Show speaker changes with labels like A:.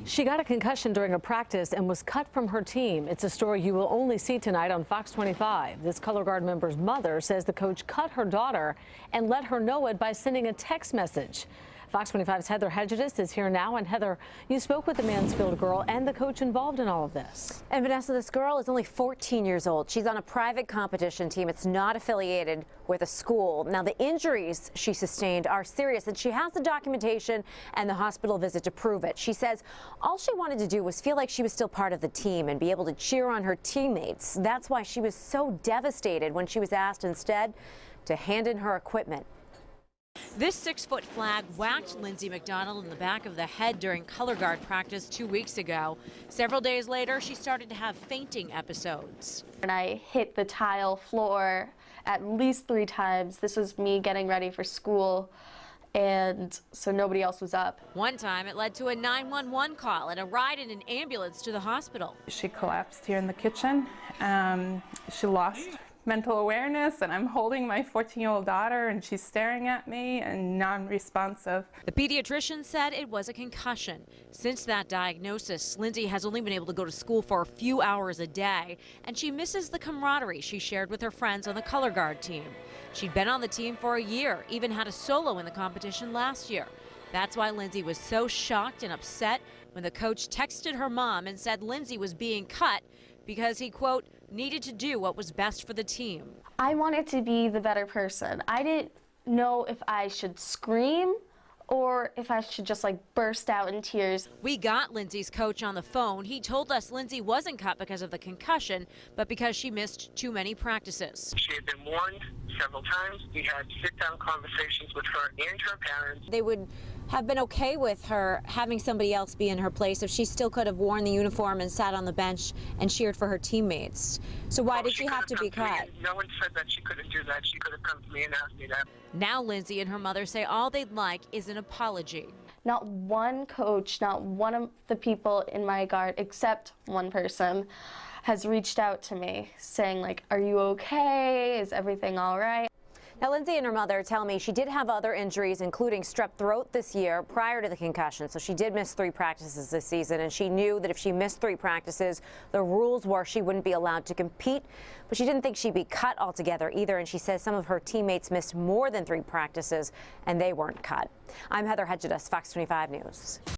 A: She got a concussion during a practice and was cut from her team. It's a story you will only see tonight on Fox 25. This color guard member's mother says the coach cut her daughter and let her know it by sending a text message. Fox 25's Heather Hedges is here now. And Heather, you spoke with the Mansfield girl and the coach involved in all of this.
B: And Vanessa, this girl is only 14 years old. She's on a private competition team. It's not affiliated with a school. Now, the injuries she sustained are serious, and she has the documentation and the hospital visit to prove it. She says all she wanted to do was feel like she was still part of the team and be able to cheer on her teammates. That's why she was so devastated when she was asked instead to hand in her equipment.
C: This 6-foot flag whacked Lindsay McDonald in the back of the head during color guard practice 2 weeks ago. Several days later, she started to have fainting episodes.
D: And I hit the tile floor at least 3 times. This was me getting ready for school, and so nobody else was up.
C: One time, it led to a 911 call and a ride in an ambulance to the hospital.
E: She collapsed here in the kitchen. She lost mental awareness, and I'm holding my 14-year-old daughter, and she's staring at me and non-responsive.
C: The pediatrician said it was a concussion. Since that diagnosis, Lindsay has only been able to go to school for a few hours a day, and she misses the camaraderie she shared with her friends on the color guard team. She'd been on the team for a year, even had a solo in the competition last year. That's why Lindsay was so shocked and upset when the coach texted her mom and said Lindsay was being cut because he, quote, needed to do what was best for the team.
D: I wanted to be the better person. I didn't know if I should scream or if I should just burst out in tears.
C: We got Lindsay's coach on the phone. He told us Lindsay wasn't cut because of the concussion, but because she missed too many practices.
F: She had been warned several times. We had sit-down conversations with her and her parents.
B: They would have been okay with her having somebody else be in her place if she still could have worn the uniform and sat on the bench and cheered for her teammates. So why did she have to be cut?
F: No one said that she couldn't do that. She could have come to me and asked me that.
C: Now Lindsay and her mother say all they'd like is an apology.
D: Not one coach, not one of the people in my guard, except one person, has reached out to me saying, are you okay? Is everything all right?
B: Now, Lindsay and her mother tell me she did have other injuries, including strep throat this year prior to the concussion. So she did miss 3 practices this season, and she knew that if she missed 3 practices, the rules were she wouldn't be allowed to compete. But she didn't think she'd be cut altogether either, and she says some of her teammates missed more than 3 practices, and they weren't cut. I'm Heather Hedges, Fox 25 News.